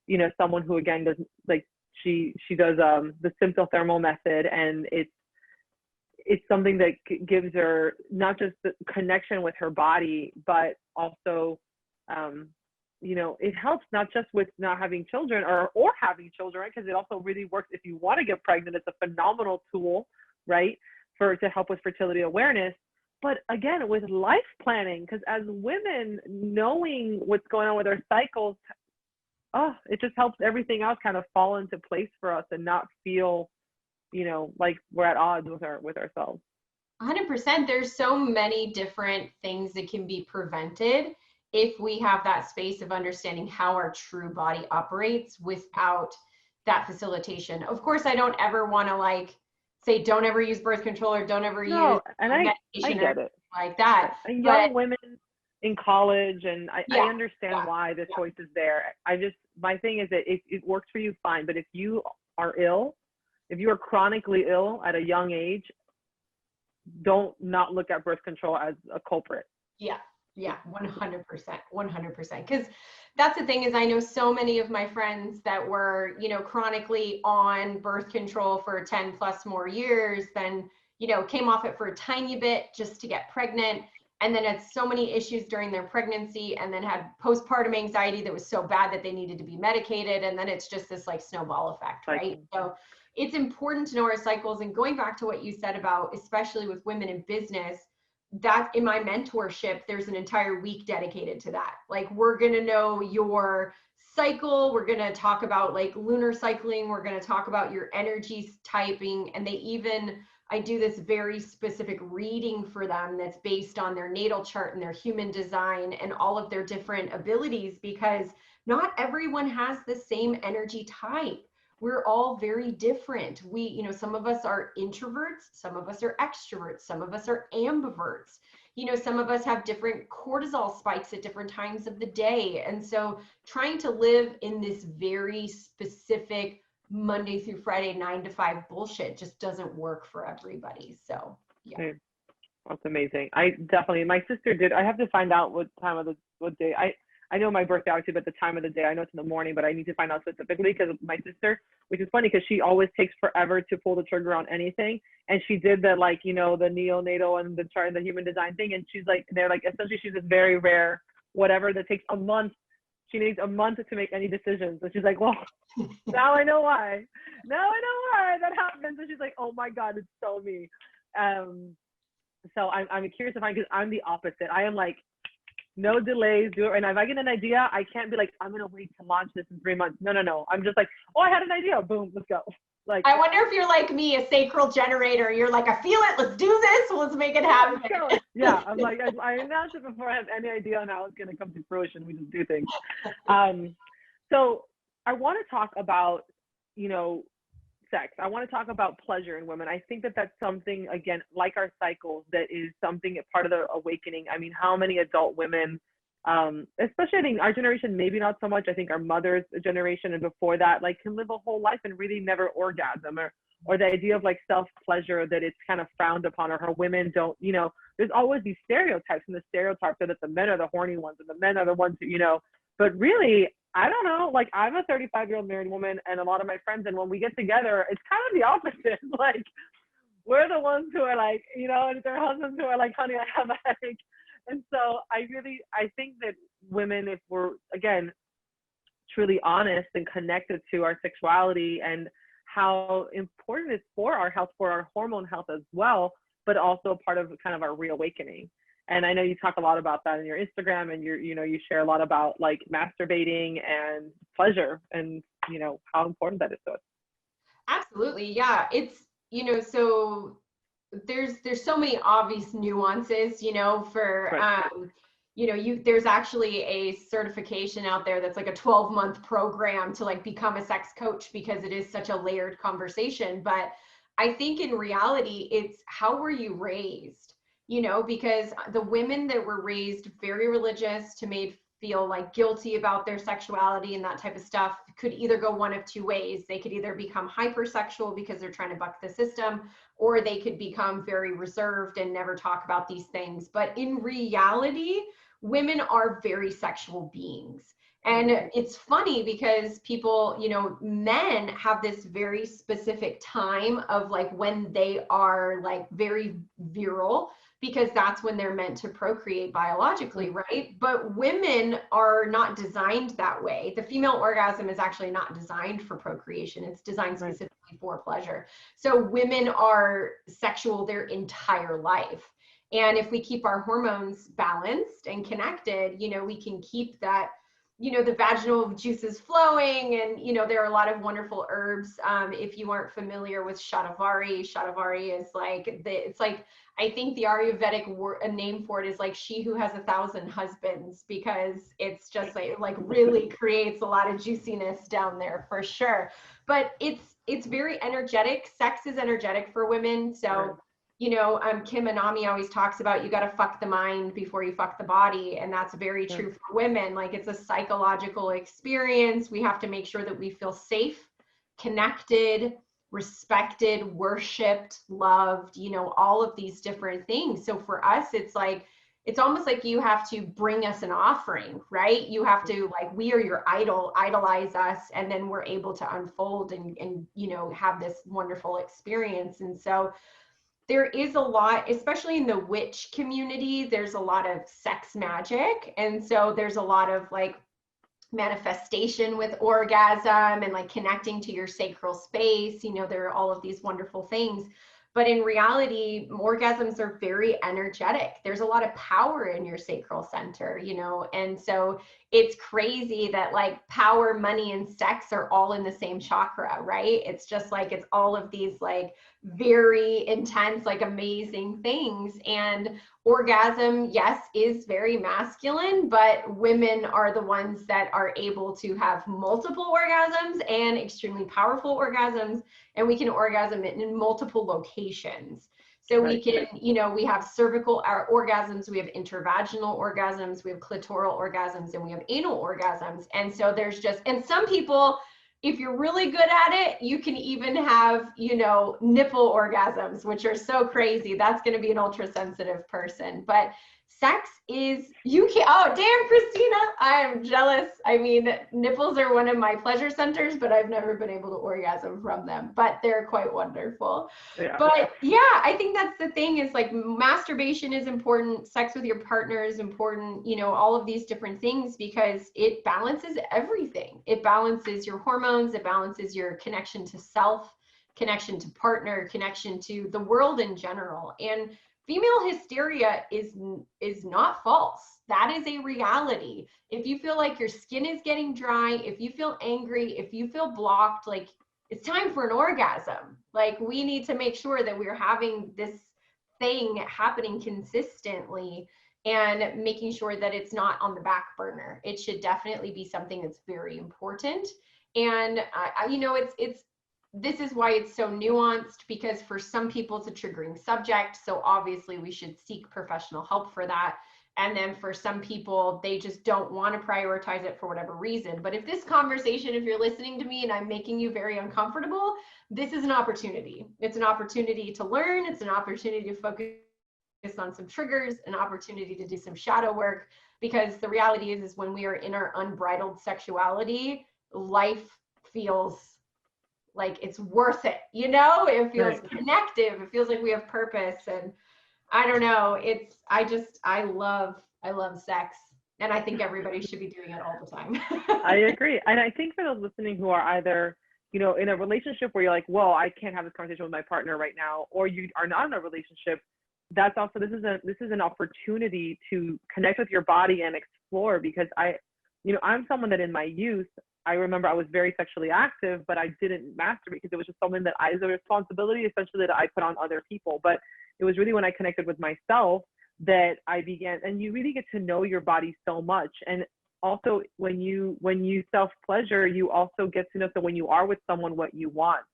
you know, someone who, again, does, like, she does the symptothermal method, and it's something that gives her not just the connection with her body, but also, you know, it helps not just with not having children or having children, right? Because it also really works if you want to get pregnant. It's a phenomenal tool, right, to help with fertility awareness. But again, with life planning, because as women, knowing what's going on with our cycles, it just helps everything else kind of fall into place for us and not feel, you know, like we're at odds with ourselves. 100%. There's so many different things that can be prevented if we have that space of understanding how our true body operates without that facilitation. Of course, I don't ever want to like say don't ever use birth control or don't ever use medication or anything like that. And young women in college, and I understand why the choice is there. My thing is that if it works for you, fine. But if you are ill, if you are chronically ill at a young age, don't not look at birth control as a culprit. Yeah, 100%. Because that's the thing, is I know so many of my friends that were, you know, chronically on birth control for 10 plus more years, then, you know, came off it for a tiny bit just to get pregnant, and then had so many issues during their pregnancy, and then had postpartum anxiety that was so bad that they needed to be medicated. And then it's just this like snowball effect, right? So it's important to know our cycles. And going back to what you said about, especially with women in business, that in my mentorship, there's an entire week dedicated to that. Like, we're going to know your cycle. We're going to talk about like lunar cycling. We're going to talk about your energy typing. And I do this very specific reading for them that's based on their natal chart and their human design and all of their different abilities, because not everyone has the same energy type. We're all very different. You know, some of us are introverts, some of us are extroverts, some of us are ambiverts. You know, some of us have different cortisol spikes at different times of the day. And so trying to live in this very specific Monday through Friday 9 to 5 bullshit just doesn't work for everybody. So yeah. That's amazing. My sister did. I have to find out what day. I know my birthday obviously, but the time of the day, I know it's in the morning, but I need to find out specifically, because my sister, which is funny because she always takes forever to pull the trigger on anything. And she did the, like, you know, the neonatal and the chart and the human design thing. And she's like, they're like, essentially she's this very rare, whatever that takes a month. She needs a month to make any decisions. And she's like, well, now I know why. Now I know why that happens. And she's like, oh my God, it's so me. So I'm curious to find, because I'm the opposite. I am like, no delays, do it right now. If I get an idea, I can't be like, I'm gonna wait to launch this in 3 months. No. I'm just like, oh, I had an idea. Boom, let's go. Like, I wonder if you're like me, a sacral generator. You're like, I feel it. Let's do this. Let's make it happen. Yeah, I'm like, I announced it before I have any idea on how it's gonna come to fruition. We just do things. So I want to talk about, you know, sex. I want to talk about pleasure in women. I think that that's something, again, like our cycles, that is something, part of the awakening. I mean, how many adult women, especially I think our generation, maybe not so much, I think our mother's generation and before that, like, can live a whole life and really never orgasm, or the idea of like self-pleasure, that it's kind of frowned upon, or how women don't, you know, there's always these stereotypes, and the stereotypes are that the men are the horny ones and the men are the ones who, you know, but really, I don't know, like, I'm a 35-year-old married woman, and a lot of my friends, and when we get together, it's kind of the opposite. Like, we're the ones who are like, you know, and their husbands who are like, honey, I have a headache. And so I think that women, if we're, again, truly honest and connected to our sexuality and how important it's for our health, for our hormone health as well, but also part of kind of our reawakening. And I know you talk a lot about that in your Instagram, and you share a lot about like masturbating and pleasure, and, you know, how important that is to us. Absolutely. Yeah. It's, you know, so there's so many obvious nuances, you know, for, right. You know, there's actually a certification out there that's like a 12-month program to like become a sex coach, because it is such a layered conversation. But I think in reality, it's how were you raised, you know, because the women that were raised very religious to made feel like guilty about their sexuality and that type of stuff could either go one of two ways. They could either become hypersexual because they're trying to buck the system, or they could become very reserved and never talk about these things. But in reality, women are very sexual beings. And it's funny because people, you know, men have this very specific time of like when they are like very virile, because that's when they're meant to procreate biologically, right? But women are not designed that way. The female orgasm is actually not designed for procreation. It's designed specifically for pleasure. So women are sexual their entire life. And if we keep our hormones balanced and connected, you know, we can keep that, you know, the vaginal juices flowing. And, you know, there are a lot of wonderful herbs. If you aren't familiar with shatavari is like, it's like, I think the Ayurvedic name for it is like she who has 1,000 husbands, because it's just like really creates a lot of juiciness down there for sure. But it's very energetic. Sex is energetic for women. So, you know, Kim Anami always talks about you got to fuck the mind before you fuck the body. And that's very true for women. Like it's a psychological experience. We have to make sure that we feel safe, connected, respected, worshiped, loved, you know, all of these different things. So for us, it's like, it's almost like you have to bring us an offering, right? You have to like, we are your idol, idolize us, and then we're able to unfold and you know, have this wonderful experience. And so there is a lot, especially in the witch community, there's a lot of sex magic. And so there's a lot of like manifestation with orgasm and like connecting to your sacral space. You know, there are all of these wonderful things. But in reality, orgasms are very energetic. There's a lot of power in your sacral center, you know, and so it's crazy that like power, money, and sex are all in the same chakra, right? It's just like, it's all of these like very intense, like amazing things. And orgasm, yes, is very masculine, but women are the ones that are able to have multiple orgasms and extremely powerful orgasms. And we can orgasm in multiple locations. So we can, you know, we have cervical orgasms, we have intervaginal orgasms, we have clitoral orgasms, and we have anal orgasms. And so there's just, and some people, if you're really good at it, you can even have, you know, nipple orgasms, which are so crazy. That's going to be an ultra sensitive person. But sex is, you can, oh, damn, Cristina, I am jealous. I mean, nipples are one of my pleasure centers, but I've never been able to orgasm from them, but they're quite wonderful. Yeah. But yeah, I think that's the thing is like masturbation is important. Sex with your partner is important, you know, all of these different things, because it balances everything. It balances your hormones. It balances your connection to self, connection to partner, connection to the world in general. And female hysteria is not false. That is a reality. If you feel like your skin is getting dry, if you feel angry, if you feel blocked, like it's time for an orgasm. Like we need to make sure that we're having this thing happening consistently and making sure that it's not on the back burner. It should definitely be something that's very important. And you know, this is why it's so nuanced, because for some people it's a triggering subject. So obviously we should seek professional help for that. And then for some people, they just don't want to prioritize it for whatever reason. But if this conversation, if you're listening to me and I'm making you very uncomfortable, this is an opportunity. It's an opportunity to learn. It's an opportunity to focus on some triggers, an opportunity to do some shadow work, because the reality is when we are in our unbridled sexuality, life feels like it's worth it, you know, it feels connective. It feels like we have purpose. And I don't know, I love sex. And I think everybody should be doing it all the time. I agree. And I think for those listening who are either, you know, in a relationship where you're like, well, I can't have this conversation with my partner right now, or you are not in a relationship, that's also, this is an opportunity to connect with your body and explore, because I'm someone that in my youth, I remember I was very sexually active, but I didn't masturbate because it was just something that as a responsibility, essentially, that I put on other people. But it was really when I connected with myself that I began, and you really get to know your body so much. And also when you self-pleasure, you also get to know, so when you are with someone, what you want.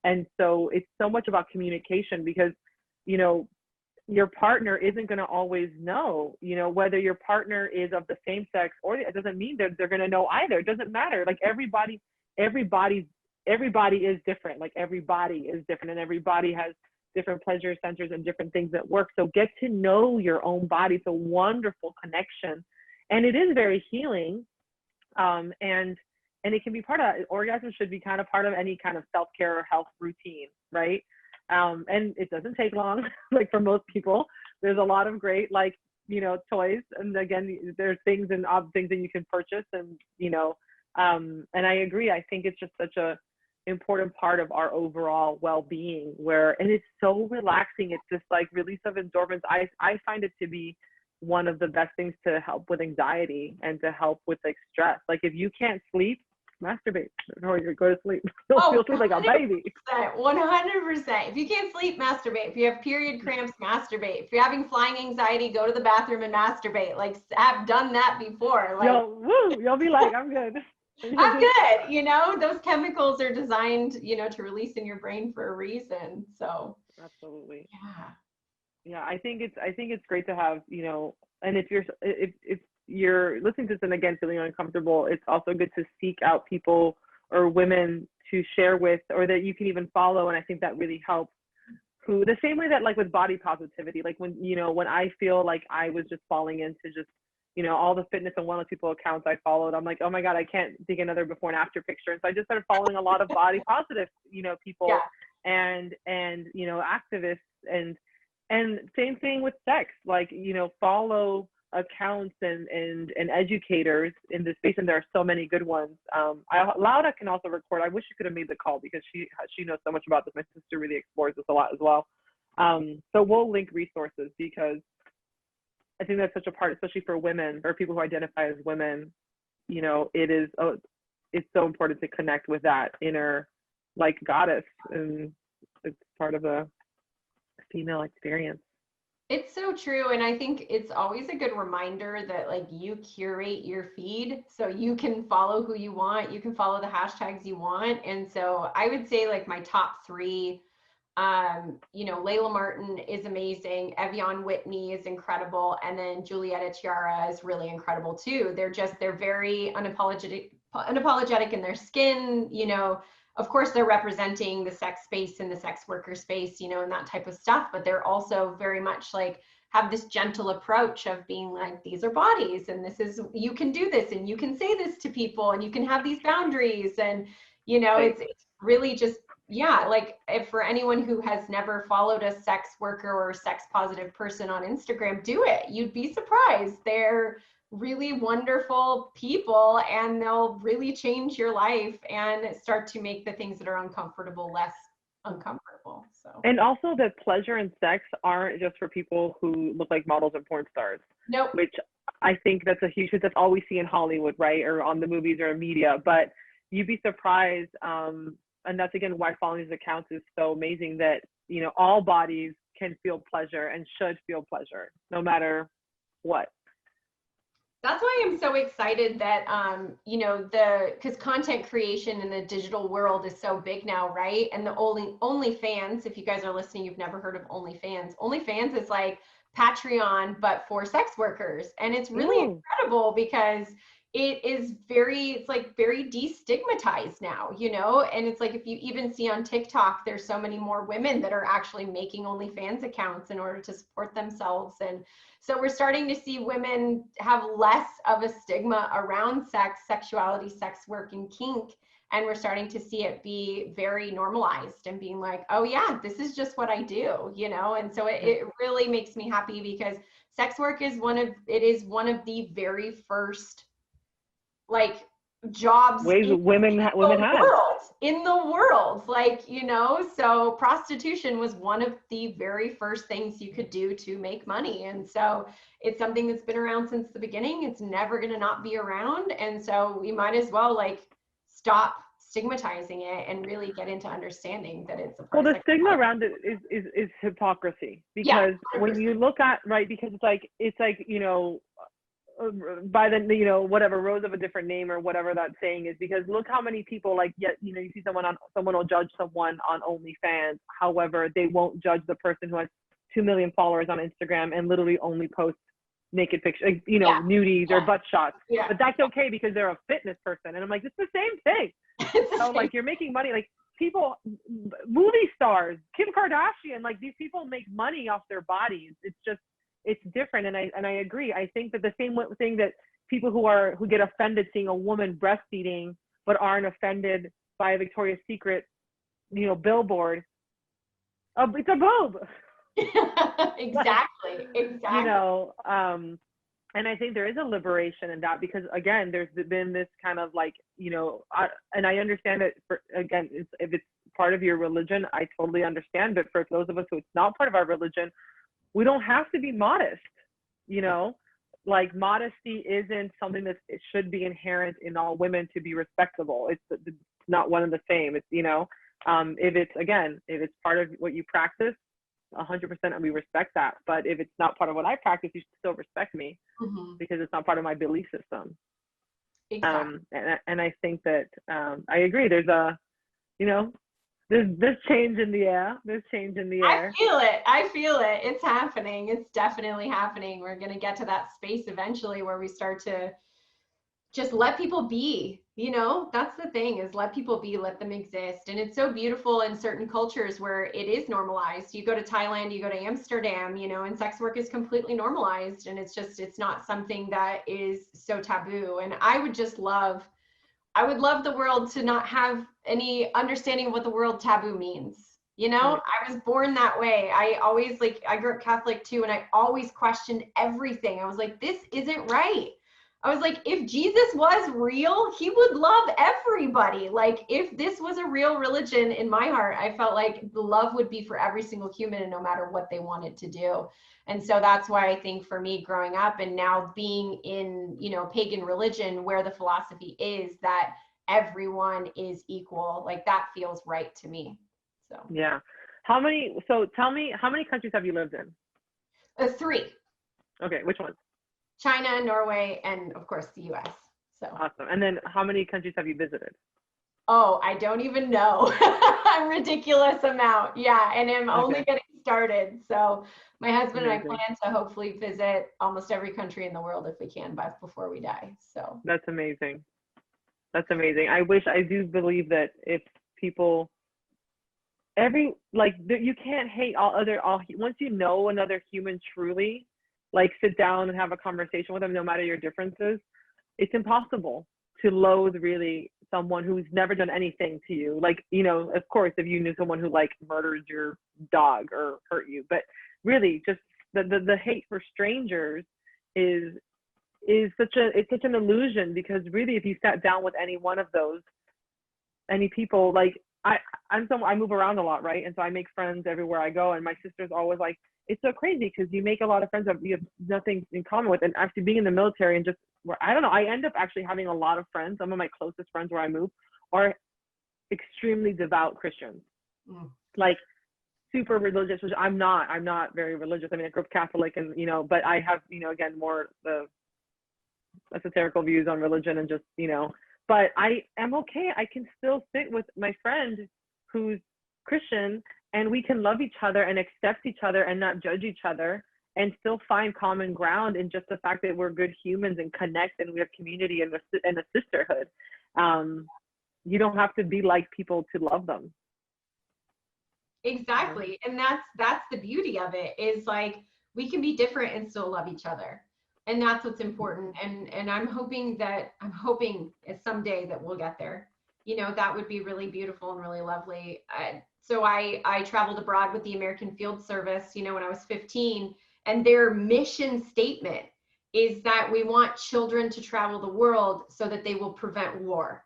And so it's so much about communication, because, you know, your partner isn't going to always know, you know, whether your partner is of the same sex, or it doesn't mean that they're going to know either. It doesn't matter. Like everybody is different. Like everybody is different, and everybody has different pleasure centers and different things that work. So get to know your own body. It's a wonderful connection, and it is very healing. And it can be part of, orgasm should be kind of part of any kind of self-care or health routine, right? And it doesn't take long. Like for most people, there's a lot of great, like, you know, toys. And again, there's things and things that you can purchase, and, you know, and I agree. I think it's just such a important part of our overall well-being, where, and it's so relaxing. It's just like release of endorphins. I find it to be one of the best things to help with anxiety and to help with like stress. Like if you can't sleep, masturbate or you go to sleep. You'll sleep like a baby. 100%. If you can't sleep, masturbate. If you have period cramps, masturbate. If you're having flying anxiety, go to the bathroom and masturbate. Like, I've done that before. Like, you'll be like, I'm good. I'm good. You know, those chemicals are designed, you know, to release in your brain for a reason. So absolutely. Yeah. I think it's great to have, you know, and if you're listening to this and again feeling uncomfortable, it's also good to seek out people or women to share with, or that you can even follow. And I think that really helps. Who, the same way that like with body positivity, like when, you know, when I feel like I was just falling into just, you know, all the fitness and wellness people accounts I followed, I'm like, oh my God, I can't take another before and after picture. And so I just started following a lot of body positive, you know, people and, you know, activists, and same thing with sex, like, you know, follow accounts and educators in this space, and there are so many good ones. Laura can also record. I wish she could have made the call, because she knows so much about this. My sister really explores this a lot as well. So we'll link resources, because I think that's such a part, especially for women or people who identify as women. You know, it's so important to connect with that inner like goddess, and it's part of a female experience. It's so true. And I think it's always a good reminder that like you curate your feed, so you can follow who you want, you can follow the hashtags you want. And so I would say like my top three, you know, Layla Martin is amazing. Evian Whitney is incredible. And then Julietta Tiara is really incredible too. They're very unapologetic in their skin, you know. Of course, they're representing the sex space and the sex worker space, you know, and that type of stuff, but they're also very much like have this gentle approach of being like, these are bodies, and this is, you can do this, and you can say this to people, and you can have these boundaries. And, you know, it's really just, yeah, like if for anyone who has never followed a sex worker or sex positive person on Instagram, do it. You'd be surprised. They're really wonderful people, and they'll really change your life and start to make the things that are uncomfortable less uncomfortable. So, and also that pleasure and sex aren't just for people who look like models and porn stars. Nope. Which I think that's a huge, that's all we see in Hollywood, right, or on the movies or media. But you'd be surprised, and that's again why following these accounts is so amazing, that, you know, all bodies can feel pleasure and should feel pleasure no matter what. That's why I'm so excited that, you know, because content creation in the digital world is so big now, right? And the OnlyFans, if you guys are listening, you've never heard of OnlyFans. OnlyFans is like Patreon, but for sex workers. And it's really incredible, because it's very destigmatized now, you know? And it's like, if you even see on TikTok, there's so many more women that are actually making OnlyFans accounts in order to support themselves. And so we're starting to see women have less of a stigma around sex, sexuality, sex work, and kink. And we're starting to see it be very normalized and being like, oh yeah, this is just what I do, you know? And so it really makes me happy, because sex work is one of the very first like jobs ways women have in the world, like, you know. So prostitution was one of the very first things you could do to make money, and so it's something that's been around since the beginning. It's never going to not be around, and so we might as well like stop stigmatizing it and really get into understanding that it's a part. Well, the stigma around it is hypocrisy, because when you look at, right, because it's like, you know, by the, you know, whatever, rose of a different name or whatever that saying is, because look how many people, like, yet, you know, you see someone will judge someone on OnlyFans. However, they won't judge the person who has 2 million followers on Instagram and literally only posts naked pictures, like, you know, nudies or butt shots. But that's okay because they're a fitness person. And I'm like, it's the same thing. So like, you're making money, like people, movie stars, Kim Kardashian, like these people make money off their bodies. It's just, it's different. And I agree. I think that the same thing that people who get offended seeing a woman breastfeeding but aren't offended by a Victoria's Secret, you know, billboard, it's a boob. Exactly. You know, and I think there is a liberation in that, because again, there's been this kind of like, you know, and I understand that if it's part of your religion, I totally understand. But for those of us who it's not part of our religion, we don't have to be modest, you know, like modesty isn't something that it should be inherent in all women to be respectable. It's not one and the same. It's, you know, if it's part of what you practice, 100%, and we respect that. But if it's not part of what I practice, you should still respect me, because it's not part of my belief system. Exactly. And I think that I agree. There's a, you know, there's change in the air. There's change in the air. I feel it. It's happening. It's definitely happening. We're going to get to that space eventually where we start to just let people be, you know, that's the thing, is let people be, let them exist. And it's so beautiful in certain cultures where it is normalized. You go to Thailand, you go to Amsterdam, you know, and sex work is completely normalized. And it's not something that is so taboo. And I would love the world to not have any understanding of what the word taboo means. You know, Right. I was born that way. I grew up Catholic too, and I always questioned everything. I was like, this isn't right. I was like, if Jesus was real, he would love everybody. Like, if this was a real religion in my heart, I felt like the love would be for every single human, and no matter what they wanted to do. And so that's why I think for me growing up and now being in, you know, pagan religion, where the philosophy is that everyone is equal, like that feels right to me. So yeah. So tell me, how many countries have you lived in? 3. Okay, which ones? China, Norway, and of course the US. So Awesome. And then how many countries have you visited? Oh, I don't even know. A ridiculous amount. Yeah, and I'm only getting started. So my husband Amazing. and I plan to hopefully visit almost every country in the world if we can before we die. So That's amazing. That's amazing. I do believe that if people, you can't hate once you know another human truly, like sit down and have a conversation with them, no matter your differences, it's impossible to loathe really someone who's never done anything to you. Like, you know, of course, if you knew someone who like murders your dog or hurt you, but really just the hate for strangers is such an illusion, because really if you sat down with any one of those, any people, like I move around a lot, right? And so I make friends everywhere I go, and my sister's always like, it's so crazy because you make a lot of friends that you have nothing in common with. And actually being in the military and just where, I don't know, I end up actually having a lot of friends. Some of my closest friends where I move are extremely devout Christians, like super religious, which I'm not very religious. I mean, I grew up Catholic, and, you know, but I have, you know, again, more the esoterical views on religion, and just, you know, but I am okay. I can still sit with my friend who's Christian, and we can love each other and accept each other and not judge each other, and still find common ground in just the fact that we're good humans and connect, and we have community and a sisterhood. You don't have to be like people to love them. Exactly. And that's the beauty of it, is like we can be different and still love each other. And that's what's important. And I'm hoping someday that we'll get there. You know, that would be really beautiful and really lovely. So I traveled abroad with the American Field Service, you know, when I was 15, and their mission statement is that we want children to travel the world so that they will prevent war.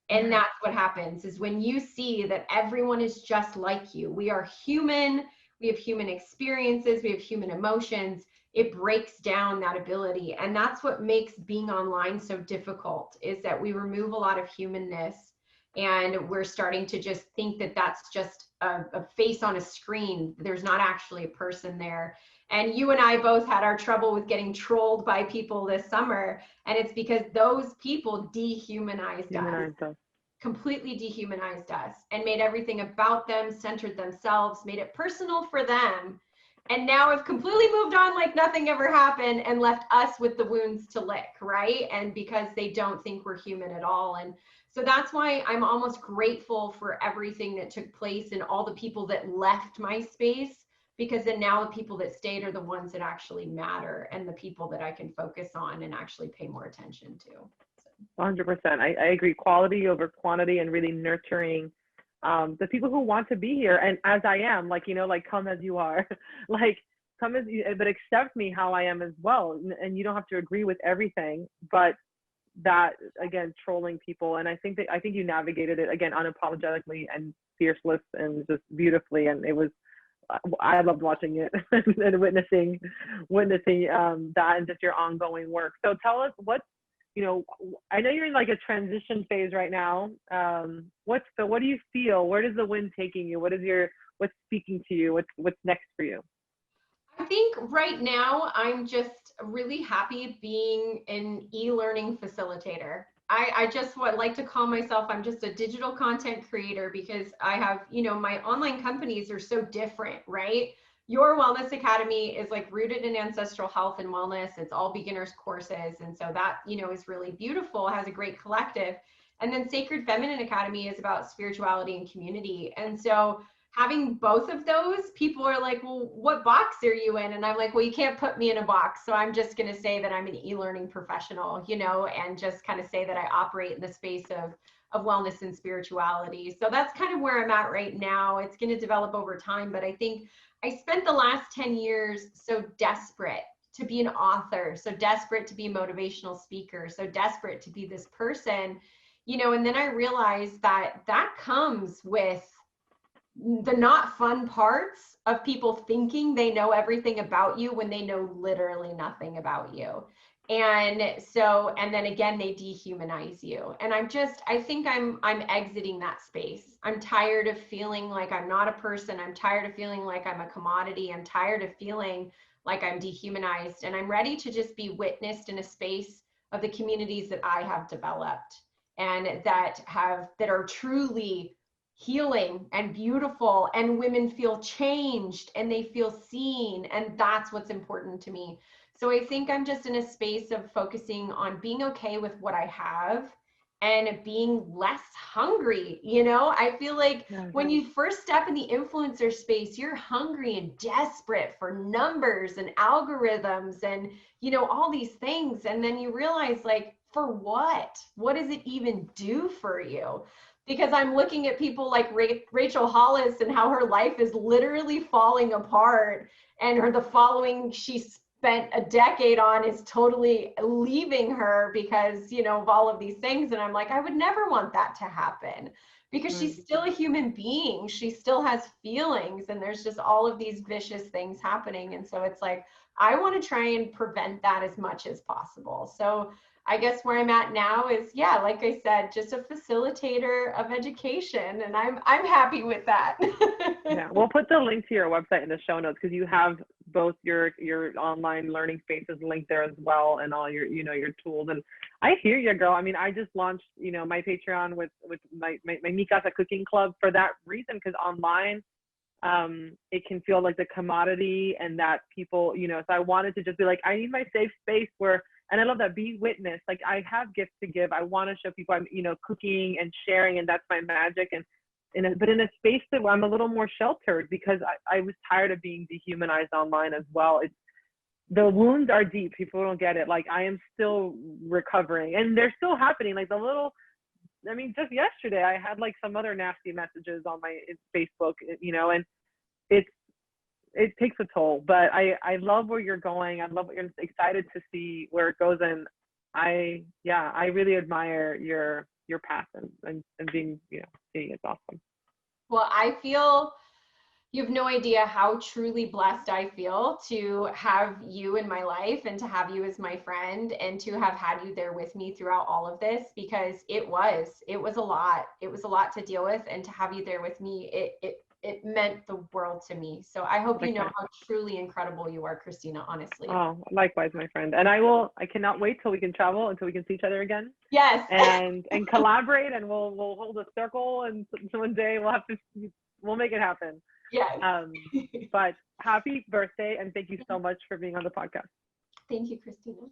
And that's what happens, is when you see that everyone is just like you. We are human. We have human experiences. We have human emotions. It breaks down that ability. And that's what makes being online so difficult, is that we remove a lot of humanness, and we're starting to just think that that's just a face on a screen. There's not actually a person there. And you and I both had our trouble with getting trolled by people this summer. And it's because those people dehumanized us, completely dehumanized us, and made everything about them, centered themselves, made it personal for them. And now have completely moved on like nothing ever happened and left us with the wounds to lick, right? And because they don't think we're human at all. And so that's why I'm almost grateful for everything that took place and all the people that left my space, because then now the people that stayed are the ones that actually matter and the people that I can focus on and actually pay more attention to. 100%. I agree. Quality over quantity, and really nurturing the people who want to be here. And as I am, like, you know, like, come as you are, like, come as you, but accept me how I am as well. And you don't have to agree with everything, but that, again, trolling people. And I think you navigated it, again, unapologetically and fierceless and just beautifully. And it was, I loved watching it and witnessing that, and just your ongoing work. So tell us what, you know, I know you're in like a transition phase right now. What do you feel? Where does the wind taking you? What's speaking to you? What's next for you? I think right now I'm just really happy being an e-learning facilitator. I just would like to call myself, I'm just a digital content creator, because I have, you know, my online companies are so different, right? Your Wellness Academy is like rooted in ancestral health and wellness. It's all beginners courses. And so that, you know, is really beautiful, has a great collective. And then Sacred Feminine Academy is about spirituality and community. And so having both of those, people are like, well, what box are you in? And I'm like, well, you can't put me in a box. So I'm just going to say that I'm an e-learning professional, you know, and just kind of say that I operate in the space of wellness and spirituality. So that's kind of where I'm at right now. It's going to develop over time. But I think I spent the last 10 years so desperate to be an author, so desperate to be a motivational speaker, so desperate to be this person, you know, and then I realized that that comes with the not fun parts of people thinking they know everything about you when they know literally nothing about you. And so, and then again, they dehumanize you. And I think I'm exiting that space. I'm tired of feeling like I'm not a person. I'm tired of feeling like I'm a commodity. I'm tired of feeling like I'm dehumanized. And I'm ready to just be witnessed in a space of the communities that I have developed and that are truly healing and beautiful, and women feel changed and they feel seen. And that's what's important to me. So I think I'm just in a space of focusing on being okay with what I have and being less hungry. You know, I feel like when you first step in the influencer space, you're hungry and desperate for numbers and algorithms and, you know, all these things. And then you realize, like, for what? What does it even do for you? Because I'm looking at people like Rachel Hollis and how her life is literally falling apart, and the following she spent a decade on is totally leaving her because, you know, of all of these things. And I'm like, I would never want that to happen, because she's still a human being. She still has feelings, and there's just all of these vicious things happening. And so it's like, I want to try and prevent that as much as possible. So I guess where I'm at now is, yeah, like I said, just a facilitator of education, and I'm happy with that. Yeah, we'll put the link to your website in the show notes, because you have both your online learning spaces linked there as well, and all your, you know, your tools. And I hear you, girl. I mean, I just launched, you know, my Patreon with my Mi Casa cooking club for that reason, because online it can feel like the commodity, and that people, you know, so I wanted to just be like, I need my safe space where, and I love that, be witness. Like, I have gifts to give. I want to show people I'm, you know, cooking and sharing, and that's my magic. And but in a space that I'm a little more sheltered, because I was tired of being dehumanized online as well. The wounds are deep. People don't get it. Like, I am still recovering, and they're still happening. Like, I mean, just yesterday I had like some other nasty messages on my Facebook, you know, and it takes a toll, but I love where you're going. I love what you're excited to see where it goes. And I really admire your path and being, you know, seeing it's awesome. Well, I feel, you have no idea how truly blessed I feel to have you in my life, and to have you as my friend, and to have had you there with me throughout all of this, because it was a lot. It was a lot to deal with, and to have you there with me, it meant the world to me. So I hope you know how truly incredible you are, Cristina, honestly. Oh, likewise, my friend. And I cannot wait till we can travel, until we can see each other again. Yes. And collaborate, and we'll hold a circle, and one day we'll make it happen. Yes. But happy birthday, and thank you so much for being on the podcast. Thank you, Cristina.